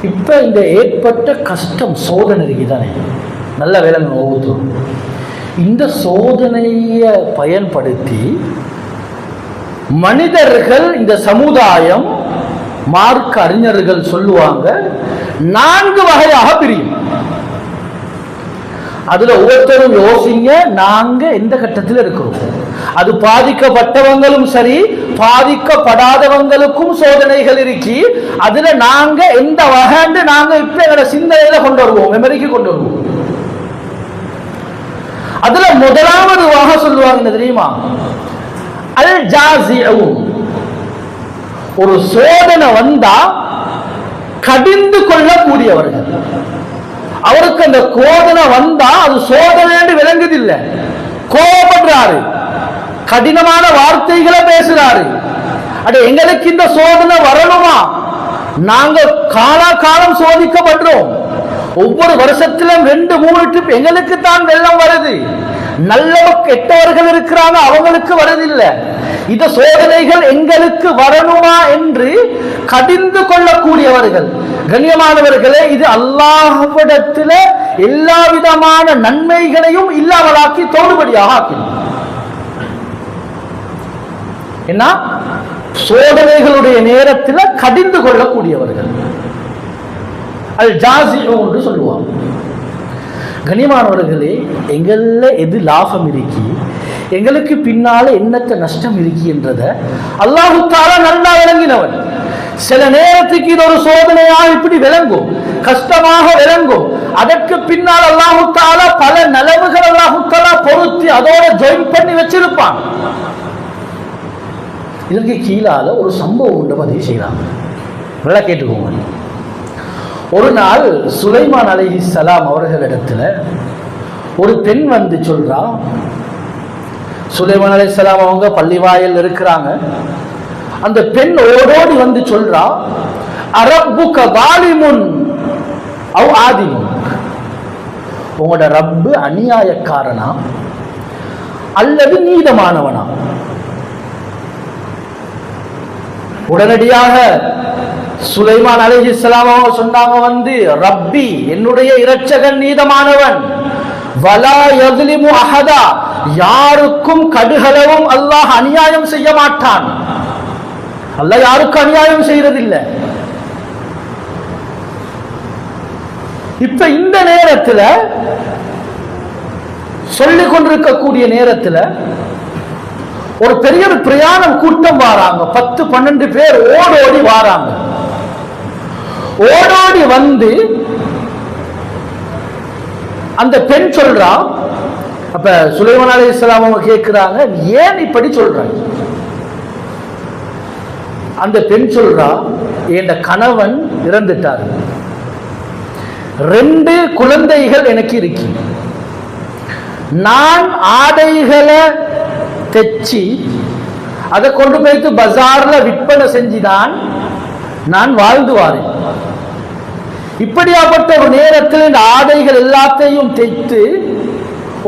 இப்போ இந்த ஏற்பட்ட கஷ்டம் சோதனை இருக்குதானே, நல்ல வேலை ஒவ்வொருத்தரும் இந்த சோதனையை பயன்படுத்தி மனிதர்கள், இந்த சமுதாயம், மார்க்க அறிஞர்கள் சொல்லுவாங்க 4 வகையாக பிரியும். அதுல ஒவ்வொருத்தரும் யோசிங்க, நாங்க எந்த கட்டத்தில் இருக்கிறோம். அது பாதிக்கப்பட்டவங்களும் சரி, பாதிக்கப்படாதவங்களுக்கும் சோதனைகள் இருக்கி. அதுல நாங்க எந்த வகைன்னு நாங்க இப்ப எங்களோட சிந்தனையில கொண்டு வருவோம், மெமரிக்கு கொண்டு வருவோம். அதுல முதலாவது வகை சொல்லுவாங்க தெரியுமா, அல் ஜாஸிஉன். ஒரு சோதனை வந்தா கடிந்து கொள்ளக்கூடியவர்கள். அவருக்கு அந்த கோதனை வந்தா அது சோதனை விளங்குதில்லை, கோபப்படுறாரு, கடினமான வார்த்தைகளை பேசுறாரு. அட எங்களுக்கு இந்த சோதனை வரணுமா? நாங்க காலாகாலம் சோதிக்கப்படுறோம். ஒவ்வொரு வருஷத்திலும் 2-3 ட்ரிப் எங்களுக்கு தான் வெள்ளம் வருது. நல்ல கெட்டவர்கள் இருக்கிறாங்க, அவங்களுக்கு வருதில்லை. இந்த சோதனைகள் எங்களுக்கு வரணுமா என்று கடிந்து கொள்ளக்கூடியவர்கள். கண்ணியமானவர்களே, இது அல்லாஹ்விடத்தில் எல்லா விதமான நன்மைகளையும் இல்லாமலாக்கி தோடுபடியாக ஆக்கினார். என்ன சோதனைகளுடைய நேரத்தில் கடிந்து கொள்ளக்கூடியவர்கள் அல் ஜாஸிஉன் என்று சொல்லுவாங்க. கண்ணியமானவர்களே, எங்கள்ல எது லாபம் இருக்கி, எங்களுக்கு பின்னால என்னத்த நஷ்டம் இருக்கி என்றதை அல்லாஹ் தஆலா நல்லா விளங்கினவன். சில நேரத்துக்கு இது ஒரு சோதனையாக இப்படி விளங்கும், கஷ்டமாக விளங்கும். அதற்கு பின்னால் அல்லாஹ் தஆலா பல நலவுகள் அல்லாஹ் தஆலா பொருத்தி அதோட ஜாயின் பண்ணி வச்சிருப்பான். இதற்கு கீழால ஒரு சம்பவம் உண்டு, பதிவு செய்யலாம். நல்லா கேட்டுக்கோங்க. ஒரு நாள் சுலைமான் அலைஹிஸ்ஸலாம் அவர்களிடத்துல ஒரு பெண் வந்து சொல்றா. சுலைமான் அலைஹிஸ்ஸலாம் அவங்க பள்ளிவாயில் இருக்கிறாங்க. அந்த பெண் ஓடோடி வந்து சொல்றா, அரப்புக வாலிமுன் அவ் ஆதிமுன். உங்களோட ரப்பு அநியாயக்காரனா அல்லது நீதமானவனா? உடனடியாக சுலைமான் அலைஹிஸ்ஸலாம் சொன்னாங்க வந்து, ரப்பி என்னுடைய இரட்சகன் நீதமானவன், வலா யஸ்லிமு அஹதா யாருக்கும் கடுகளவும் அல்லாஹ் அநியாயம் செய்ய மாட்டான். அல்லாஹ் யாருக்கும் அநியாயம் செய்யறதில்லை. இப்ப இந்த நேரத்துல சொல்லிக் கொண்டிருக்கக்கூடிய நேரத்துல ஒரு பெரிய பிரயாணம் கூட்டம் வாராங்க. 10-12 பேர் ஓடோடி வாராங்க. ஓடோடி வந்து அந்த பெண் சொல்றா. அப்ப சுலைமான் அலைஹிஸ்ஸலாம் அவங்க கேட்கிறாங்க, ஏன் இப்படி சொல்றாங்க? அந்த பெண் சொல்றா, என் கணவன் இறந்துட்டார், 2 குழந்தைகள் எனக்கு இருக்கு, நான் ஆடைகளை தைச்சி அதை கொண்டு போய்த்து பஜார்ல விற்பனை செஞ்சுதான் நான் வாழ்ந்து வாரேன். இப்படியாப்பட்ட ஒரு நேரத்தில் இந்த ஆடைகள் எல்லாத்தையும் தைத்து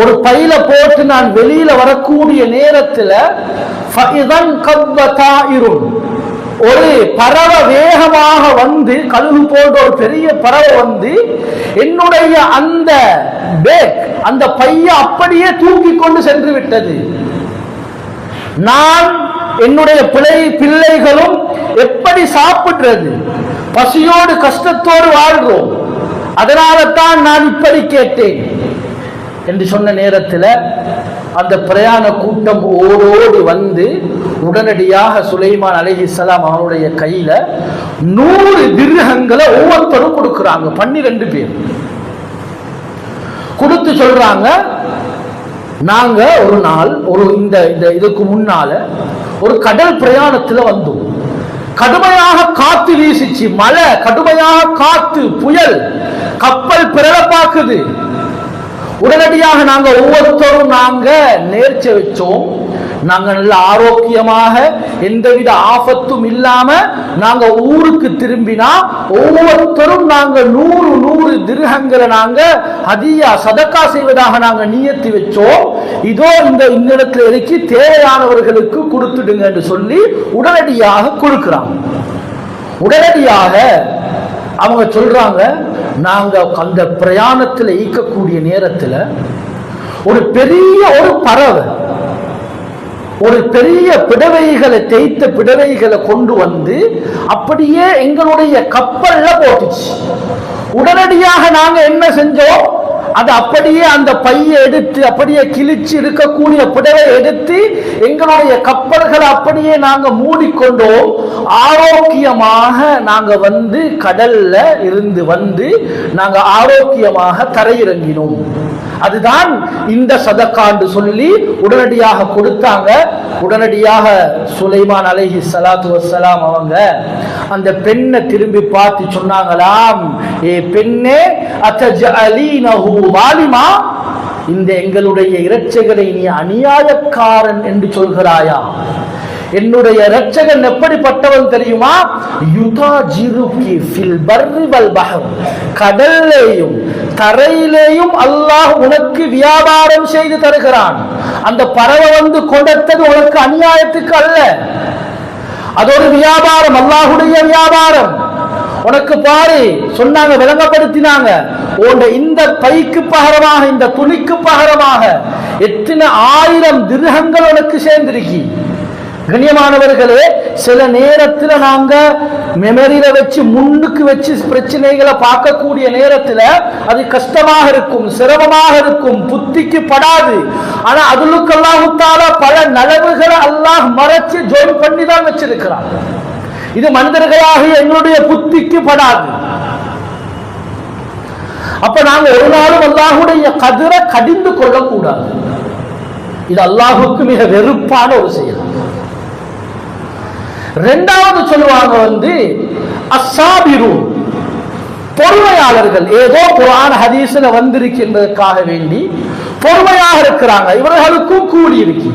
ஒரு பையில போட்டு நான் வெளியில வரக்கூடிய நேரத்தில் ஒரு பறவை வேகமாக வந்து, கழுகு போன்ற ஒரு பெரிய பறவை வந்து என்னுடைய அந்த பேக், அந்த பைய அப்படியே தூக்கி கொண்டு சென்று விட்டது. நான் என்னுடைய பிள்ளைகளும் எப்படி சாப்பிடுறது? பசியோடு கஷ்டத்தோடு வாழ்றோம். அதனால தான் நான் இப்படி கேட்டேன் என்று சொன்ன நேரத்தில் அந்த பிரயாண கூட்டம் ஓடோடி வந்து உடனடியாக சுலைமான் அலைஹிஸ்ஸலாம் அவனுடைய கையில 100 திர்ஹங்களை ஒவ்வொருத்தரும் கொடுக்குறாங்க. 12 பேர் கொடுத்து சொல்றாங்க, நாங்க ஒரு நாள் இதுக்கு முன்னால ஒரு கடல் பிரயாணத்துல வந்தோம். கடுமையாக காத்து வீசிச்சு, மழை, கடுமையாக காத்து, புயல், கப்பல் பிறப்பாக்குது. உடனடியாக நாங்க ஒவ்வொருத்தரும் நாங்க நேர்ச்சி வச்சோம். நாங்க நல்ல ஆரோக்கியமாக எந்தவித ஆபத்தும் இல்லாம நாங்க ஊருக்கு திரும்பினா ஒவ்வொருத்தரும் நாங்க 100 திர்ஹங்களை நாங்க ஹதியா சதக்கா செய்வதாக நாங்க நியத்தி வச்சோம். இதோ இந்த இடத்துல இறக்கி தேவையானவர்களுக்கு கொடுத்துடுங்க என்று சொல்லி உடனடியாக கொடுக்கிறாங்க. உடனடியாக அவங்க சொல்றாங்க, நாங்க அந்த பிரயாணத்தில் ஈக்கக்கூடிய நேரத்தில் ஒரு பெரிய ஒரு பறவை ஒரு பெரிய பிடவைகளை தேய்த்த பிடவைகளை கொண்டு வந்து அப்படியே எங்களுடைய கப்பல்ல போட்டுச்சு. உடனடியாக நாங்க என்ன செஞ்சோம், அது அப்படியே அந்த பையை எடுத்து அப்படியே கிழிச்சு இருக்கக்கூடிய பிடவை எடுத்து எங்களுடைய கப்பல்களை அப்படியே நாங்க மூடிக்கொண்டோம். ஆரோக்கியமாக நாங்க வந்து கடல்ல இருந்து வந்து நாங்க ஆரோக்கியமாக தரையிறங்கினோம். அதுதான் இந்த சதக்காண்டு சொல்லி உடனடியாக கொடுத்தாங்க. உடனடியாக சுலைமான் அலைஹி ஸலாத்து வஸ்ஸலாம் அவங்க அந்த பெண்ணை திரும்பி பார்த்து சொன்னாங்களாம், ஏ பெண்ணே, அத்தஜஅலீனஹு வாலிமா, இந்த எங்களுடைய இரட்சகரை நீ அநியாயக்காரன் என்று சொல்கிறாயா? என்னுடைய இரட்சகன் எப்படிப்பட்டவன் தெரியுமா? யுதாஜிருகி ஃபில் பர்ரி வல் பஹர், கடல்லேயும் தரையிலேயும் அல்லாஹ் உனக்கு வியாபாரம் செய்து தருகிறான். அந்த பறவை வந்து கொடுத்தது உனக்கு அநியாயத்துக்கு அல்ல, அது ஒரு வியாபாரம், அல்லாஹ்வுடைய வியாபாரம். உனக்கு பாரு சொன்னாங்க, விளங்கப்படுத்தினாங்க, இந்த பைக்கு பகரமாக இந்த துணிக்கு பகரமாக எத்தனை 1000 திர்ஹங்கள் உனக்கு சேர்ந்திருக்கி. கண்ணியமானவர்களே, சில நேரத்தில் நாங்க மெமரியில வச்சு முன்னுக்கு வச்சு பிரச்சனைகளை பார்க்கக்கூடிய நேரத்தில் அது கஷ்டமாக இருக்கும், சிரமமாக இருக்கும், புத்திக்கு படாது. ஆனா அதுலுக்கு அல்லாஹ் தஆலா பல நலவுகளை அல்லாஹ் மறைச்சு ஜோயின் பண்ணி தான் வச்சிருக்கிறான். இது மனிதர்களாகிய எங்களுடைய புத்திக்கு படாது. அப்ப நாங்க ஒரு நாளும் அல்லாஹ்வுடைய கதிரை கடிந்து கொள்ளக்கூடாது. இது அல்லாஹ்வுக்கு மிக வெறுப்பான ஒரு செயல். இரண்டாவது சொல்லுவாங்க வந்து அஸ்ஸாபிரூன், பொறுமையாளர்கள். ஏதோ குர்ஆன் ஹதீஸ்ல வந்திருக்கின்றதற்காக வேண்டி பொறுமையாக இருக்கிறாங்க, இவர்களுக்கும் கூலி இருக்கு.